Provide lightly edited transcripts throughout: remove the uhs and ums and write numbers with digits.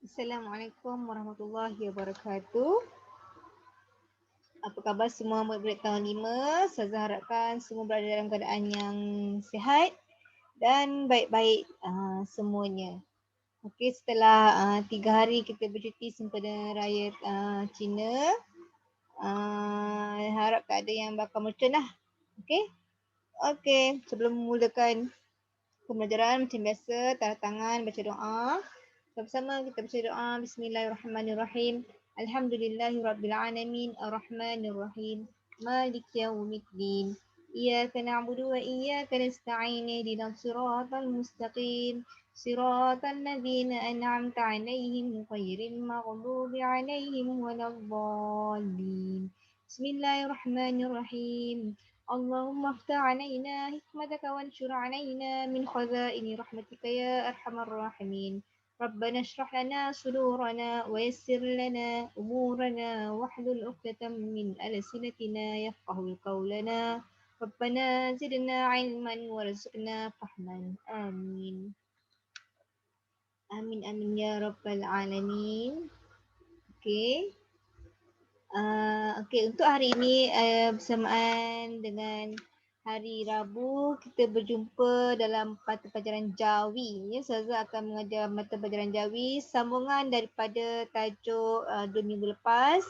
Assalamualaikum warahmatullahi wabarakatuh. Apa khabar semua murid-murid tahun 5? Saya harapkan semua berada dalam keadaan yang sihat dan baik-baik semuanya. Okey, setelah 3 hari kita bercuti sempena raya Cina, harap tak ada yang bakal mercun lah. Okey? Okey, sebelum memulakan pembelajaran macam biasa, tanda tangan, baca doa. Sama-sama kita baca doa. Bismillahirrahmanirrahim. Alhamdulillahirrabbilalamin. Ar-Rahmanirrahim. Malik yaumiddin. Iyyaka na'budu wa iyyaka nasta'in. Ihdinas siratal mustaqim. Siratal ladzina an'amta 'alaihim ghairil maghdubi 'alaihim waladdallin. Bismillahirrahmanirrahim. اللهم افتح علينا حكمتك وانشر علينا من خزائن رحمتك يا أرحم الراحمين. ربنا اشرح لنا صدورنا ويسر لنا أمورنا واحلل عقدة من ألسنتنا يفقه قولنا. ربنا زدنا علما وارزقنا فهما. آمين. آمين آمين يا رب العالمين. Okay. Okey, untuk hari ini bersamaan dengan hari Rabu, kita berjumpa dalam mata pelajaran Jawi. Ya, Ustazah akan mengajar mata pelajaran Jawi sambungan daripada tajuk 2 minggu lepas,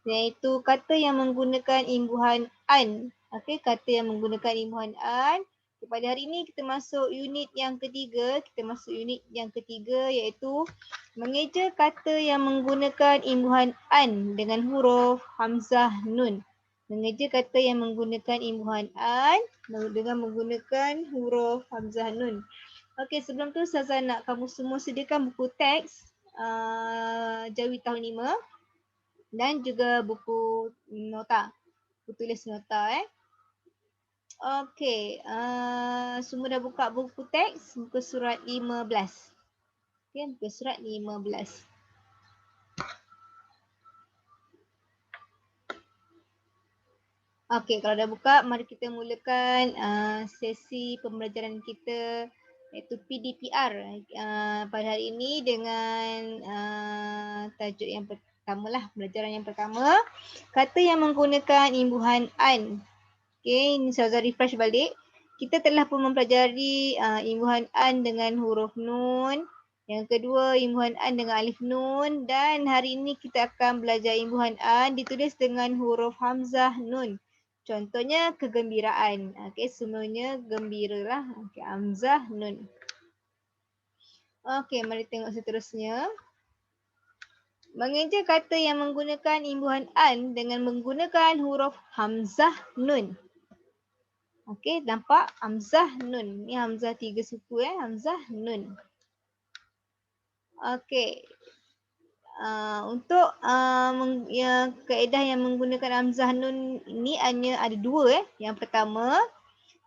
iaitu kata yang menggunakan imbuhan an. Okey, kata yang menggunakan imbuhan an. Pada hari ini kita masuk unit yang ketiga. Iaitu mengeja kata yang menggunakan imbuhan an dengan huruf hamzah nun. Mengeja kata yang menggunakan imbuhan an dengan menggunakan huruf hamzah nun. Okey, sebelum tu Ustazah nak kamu semua sediakan buku teks Jawi tahun 5 dan juga buku nota. Buku tulis nota Okey, semua dah buka buku teks muka surat 15. Okey, muka surat 15. Okey, kalau dah buka, mari kita mulakan sesi pembelajaran kita iaitu PDPR pada hari ini dengan tajuk yang pertama lah, pembelajaran yang pertama, kata yang menggunakan imbuhan an. Okey, ini saya refresh balik. Kita telah pun mempelajari imbuhan an dengan huruf nun. Yang kedua, imbuhan an dengan alif nun. Dan hari ini kita akan belajar imbuhan an ditulis dengan huruf hamzah nun. Contohnya kegembiraan. Okey, semuanya gembira lah. Okey, hamzah nun. Okey, mari tengok seterusnya. Mengeja kata yang menggunakan imbuhan an dengan menggunakan huruf hamzah nun. Okey, nampak hamzah nun. Ni hamzah 3 suku hamzah nun. Okey. Untuk kaedah yang menggunakan hamzah nun ni hanya ada 2 Yang pertama,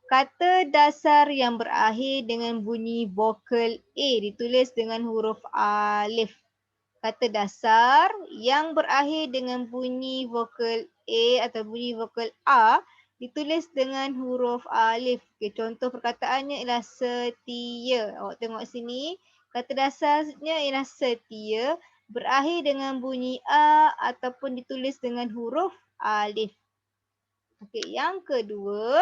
kata dasar yang berakhir dengan bunyi vokal A ditulis dengan huruf alif. Kata dasar yang berakhir dengan bunyi vokal A atau bunyi vokal A ditulis dengan huruf alif. Okay, contoh perkataannya ialah setia. Awak tengok sini, kata dasarnya ialah setia, berakhir dengan bunyi A ataupun ditulis dengan huruf alif. Okey, yang kedua,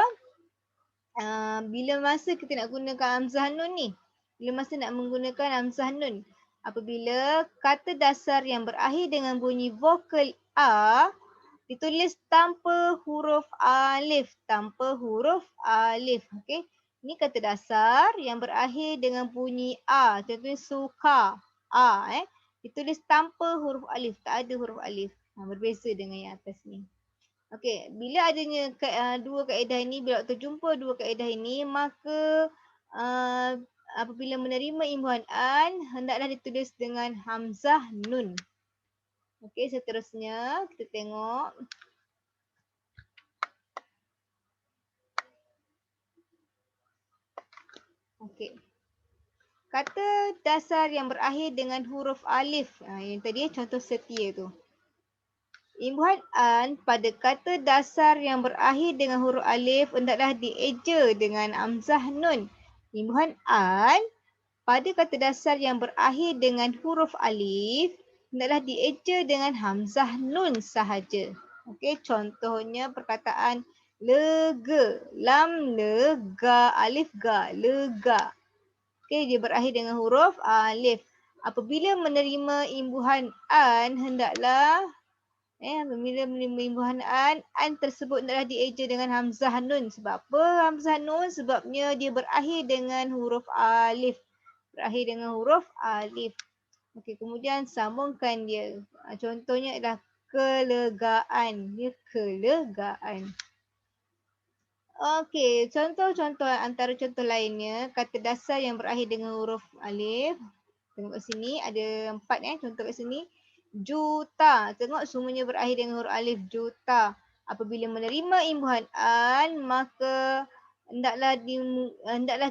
bila masa kita nak gunakan hamzah nun ni? Bila masa nak menggunakan hamzah nun? Apabila kata dasar yang berakhir dengan bunyi vokal A ditulis tanpa huruf alif. Okey. Ini kata dasar yang berakhir dengan bunyi A. Contohnya suka. A. Ditulis tanpa huruf alif. Tak ada huruf alif. Berbeza dengan yang atas ni. Okey. Bila adanya dua kaedah ini, bila terjumpa dua kaedah ini, maka apabila menerima imbuhan an, hendaklah ditulis dengan hamzah nun. Okey, seterusnya kita tengok. Okey. Kata dasar yang berakhir dengan huruf alif. Yang tadi contoh setia tu. Imbuhan an pada kata dasar yang berakhir dengan huruf alif hendaklah dieja dengan hamzah nun. Imbuhan an pada kata dasar yang berakhir dengan huruf alif, hendaklah dieja dengan hamzah nun sahaja. Okey, contohnya perkataan lega, lam lega, alif ga, lega. Okey, dia berakhir dengan huruf alif. Apabila menerima imbuhan an, hendaklah apabila menerima imbuhan an tersebut hendaklah dieja dengan hamzah nun. Sebab apa hamzah nun? Sebabnya dia berakhir dengan huruf alif. Berakhir dengan huruf alif. Okey, kemudian sambungkan dia. Contohnya adalah kelegaan. Dia kelegaan. Okey, contoh-contoh antara contoh lainnya, kata dasar yang berakhir dengan huruf alif. Tengok kat sini ada 4 contoh kat sini. Juta. Tengok semuanya berakhir dengan huruf alif, juta. Apabila menerima imbuhan an, maka hendaklah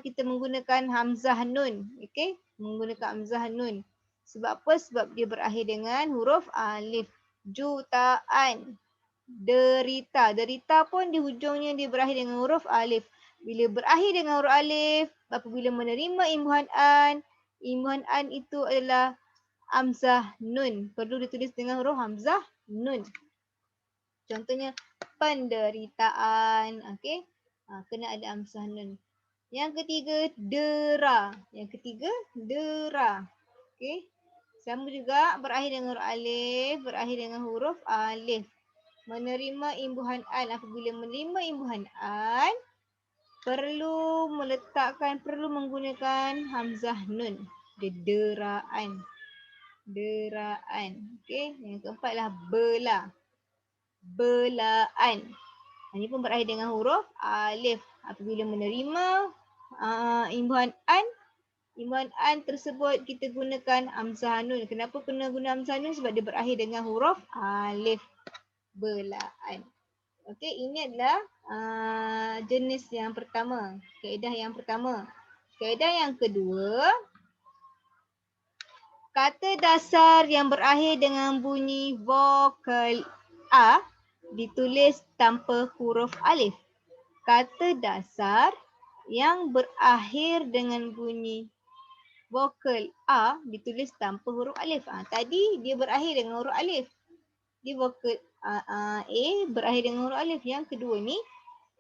kita menggunakan hamzah nun. Okey? Menggunakan hamzah nun. Sebab apa? Sebab dia berakhir dengan huruf alif. Jutaan. Derita. Derita pun di hujungnya dia berakhir dengan huruf alif. Bila berakhir dengan huruf alif, apabila menerima imbuhan an itu adalah hamzah nun. Perlu ditulis dengan huruf hamzah nun. Contohnya penderitaan. Okey. Kena ada hamzah nun. Yang ketiga, dera. Yang ketiga, dera. Okey. Sama juga berakhir dengan huruf alif, berakhir dengan huruf alif. Menerima imbuhan an. Apabila menerima imbuhan an, perlu menggunakan hamzah nun. Deraan. Deraan. Okey. Yang keempatlah bela. Belaan. Ini pun berakhir dengan huruf alif. Apabila menerima imbuhan an tersebut kita gunakan hamzah nun. Kenapa kena guna hamzah nun? Sebab dia berakhir dengan huruf alif. Belaan. Okey, ini adalah jenis yang pertama. Kaedah yang pertama. Kaedah yang kedua, kata dasar yang berakhir dengan bunyi vokal A ditulis tanpa huruf alif. Kata dasar yang berakhir dengan bunyi vokal A ditulis tanpa huruf alif. Tadi dia berakhir dengan huruf alif. Dia vokal A berakhir dengan huruf alif. Yang kedua ni,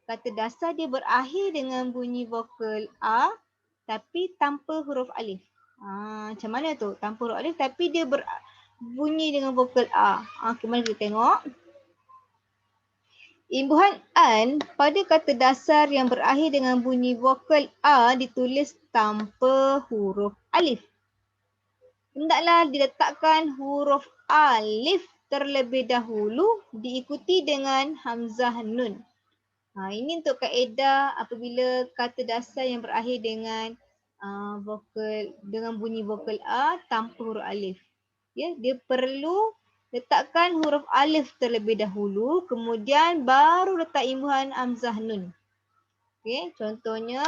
kata dasar dia berakhir dengan bunyi vokal A tapi tanpa huruf alif. Macam mana tu? Tanpa huruf alif tapi dia bunyi dengan vokal A. Mari kita tengok. Imbuhan an pada kata dasar yang berakhir dengan bunyi vokal A ditulis tanpa huruf alif. Hendaklah diletakkan huruf alif terlebih dahulu diikuti dengan hamzah nun. Ini untuk kaedah apabila kata dasar yang berakhir dengan bunyi vokal A tanpa huruf alif. Ya, dia perlu letakkan huruf alif terlebih dahulu, kemudian baru letak imbuhan hamzah nun. Okey, contohnya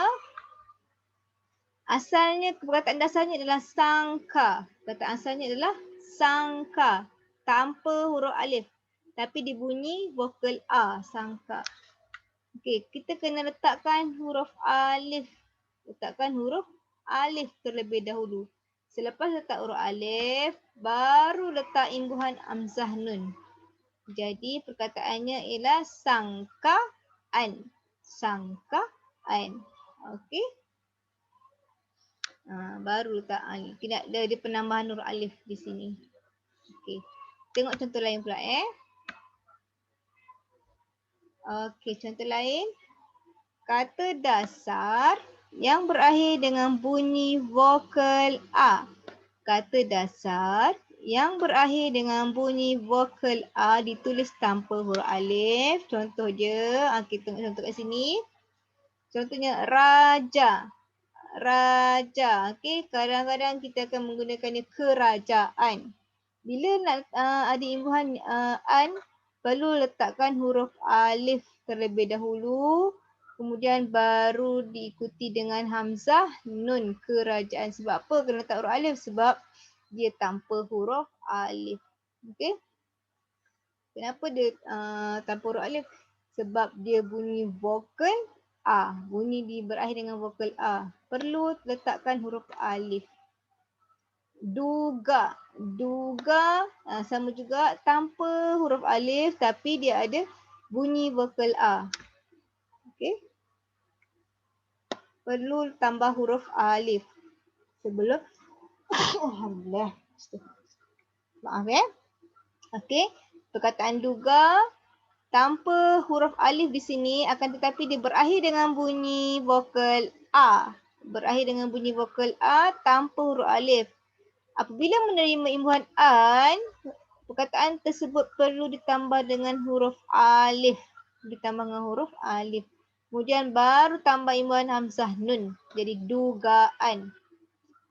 perkataan dasarnya adalah sangka. Perkataan asalnya adalah sangka tanpa huruf alif tapi dibunyi vokal A, sangka. Okey, kita kena letakkan huruf alif. Letakkan huruf alif terlebih dahulu. Selepas letak huruf alif, baru letak imbuhan hamzah nun. Jadi perkataannya ialah sangkaan. Sangkaan. Okey. Baru letak tidak ada penambahan huruf alif di sini. Okey. Tengok contoh lain pula Okey, contoh lain. Kata dasar yang berakhir dengan bunyi vokal A. Kata dasar yang berakhir dengan bunyi vokal A ditulis tanpa huruf alif. Contoh dia, kita tengok contoh kat sini. Contohnya raja. Raja. Okey, kadang-kadang kita akan menggunakannya kerajaan. Bila nak ada imbuhan an, perlu letakkan huruf alif terlebih dahulu, kemudian baru diikuti dengan hamzah nun, kerajaan. Sebab apa kena letak huruf alif? Sebab dia tanpa huruf alif. Okey. Kenapa dia tanpa huruf alif? Sebab dia bunyi vokal A. Bunyi berakhir dengan vokal A. perlu letakkan huruf alif. Duga. Duga sama juga tanpa huruf alif tapi dia ada bunyi vokal A. Okey. Perlu tambah huruf alif sebelum alhamdulillah. Maaf ya. Okey. Perkataan duga tanpa huruf alif di sini akan tetapi dia berakhir dengan bunyi vokal A. Berakhir dengan bunyi vokal A tanpa huruf alif. Apabila menerima imbuhan an, perkataan tersebut perlu ditambah dengan huruf alif. Ditambah dengan huruf alif. Kemudian baru tambah imbuhan hamzah nun. Jadi dugaan.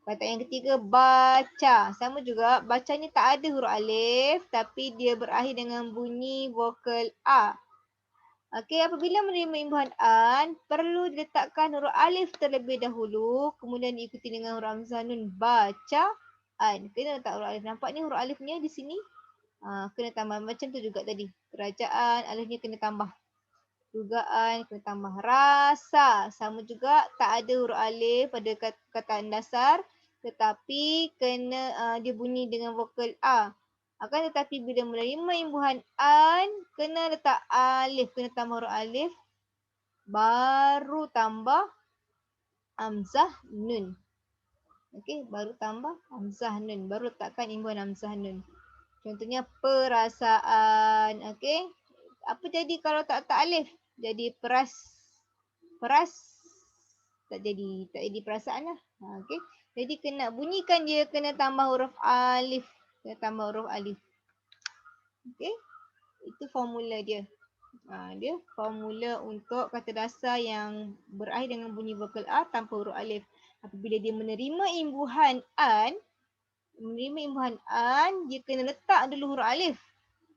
Perkataan yang ketiga, baca. Sama juga, bacanya tak ada huruf alif tapi dia berakhir dengan bunyi vokal A. Okey, apabila menerima imbuhan an, perlu diletakkan huruf alif terlebih dahulu. Kemudian diikuti dengan huruf hamzah nun. Baca. Kena letak huruf alif. Nampak ni huruf alifnya di sini? Kena tambah. Macam tu juga tadi. Kerajaan, alifnya kena tambah. Dugaan, kena tambah. Rasa. Sama juga tak ada huruf alif pada kataan dasar. Tetapi kena dia bunyi dengan vokal A. Akan tetapi bila menerima imbuhan an, kena letak alif. Kena tambah huruf alif. Baru tambah hamzah nun. Okey, baru tambah hamzah nun. Baru letakkan imbuhan hamzah nun. Contohnya perasaan. Okey. Apa jadi kalau tak letak alif? Jadi peras. Tak jadi perasaan lah. Okey. Jadi kena bunyikan dia kena tambah huruf alif. Kena tambah huruf alif. Okey. Itu formula dia. Dia formula untuk kata dasar yang berakhir dengan bunyi vokal A tanpa huruf alif. Apabila dia menerima imbuhan an, dia kena letak dulu huruf alif.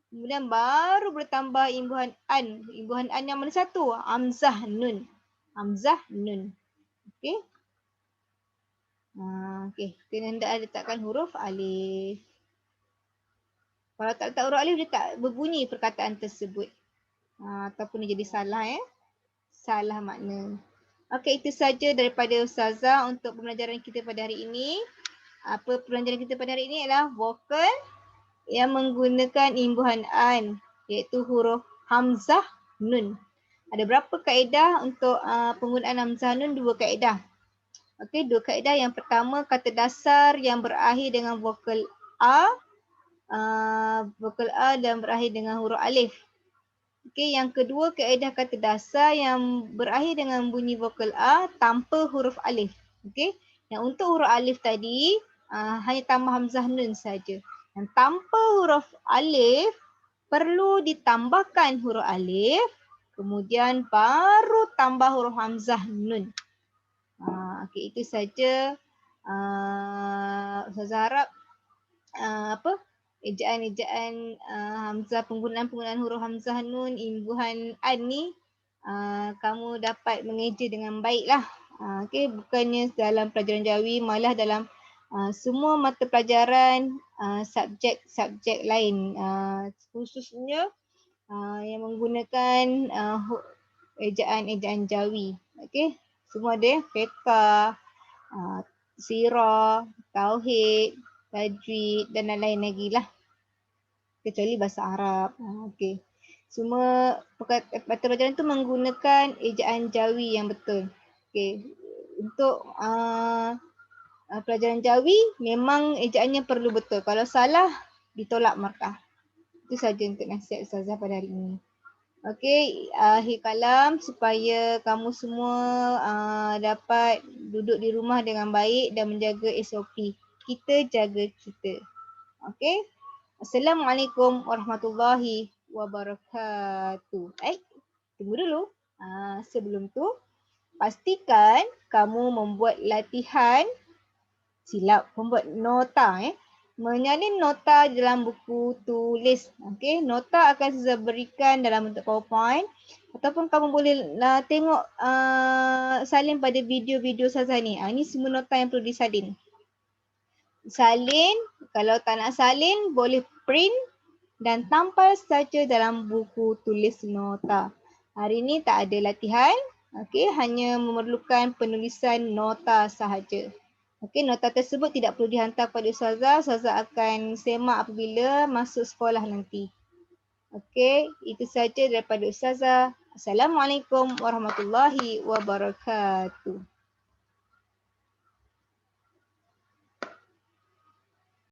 Kemudian baru bertambah imbuhan an. Imbuhan an yang mana satu? Hamzah nun. Hamzah nun. Okey. Okey. Kena hendak letakkan huruf alif. Kalau tak letak huruf alif, dia tak berbunyi perkataan tersebut. Ataupun dia jadi salah salah makna. Okey, itu saja daripada Ustazah untuk pembelajaran kita pada hari ini. Apa pembelajaran kita pada hari ini adalah vokal yang menggunakan imbuhan an, iaitu huruf hamzah nun. Ada berapa kaedah untuk penggunaan hamzah nun? 2 kaedah. Okey, 2 kaedah. Yang pertama, kata dasar yang berakhir dengan vokal A. Vokal A dan berakhir dengan huruf alif. Okey, yang kedua, kaedah kata dasar yang berakhir dengan bunyi vokal A tanpa huruf alif. Okey, yang untuk huruf alif tadi hanya tambah hamzah nun saja. Yang tanpa huruf alif perlu ditambahkan huruf alif, kemudian baru tambah huruf hamzah nun. Okey, itu saja. Ustazah harap ejaan hamzah, penggunaan huruf hamzah nun, imbuhan an ni kamu dapat mengeja dengan baiklah. Okey, bukannya dalam pelajaran Jawi, malah dalam semua mata pelajaran subjek-subjek lain, khususnya yang menggunakan ejaan-ejaan Jawi. Okey, semua ada fiqh, sirah, tauhid, tajwid dan lain-lain lagi lah. Kecuali bahasa Arab. Okey. Semua mata pelajaran tu menggunakan ejaan Jawi yang betul. Okey. Untuk pelajaran Jawi memang ejaannya perlu betul. Kalau salah ditolak markah. Itu saja untuk nasihat Ustazah pada hari ini. Okey, akhir kalam supaya kamu semua dapat duduk di rumah dengan baik dan menjaga SOP. Kita jaga kita. Okey. Assalamualaikum warahmatullahi wabarakatuh. Tunggu dulu. Sebelum tu, pastikan kamu membuat latihan membuat nota. Menyalin nota dalam buku tulis. Okey, nota akan saya berikan dalam bentuk PowerPoint ataupun kamu boleh tengok salin pada video-video Ustazah ni. Ini semua nota yang perlu disalin. Salin, kalau tak nak salin boleh print dan tampal saja dalam buku tulis nota. Hari ni tak ada latihan. Okey, hanya memerlukan penulisan nota sahaja. Okey, nota tersebut tidak perlu dihantar kepada ustazah. Ustazah akan semak apabila masuk sekolah nanti. Okey, itu saja daripada ustazah. Assalamualaikum warahmatullahi wabarakatuh.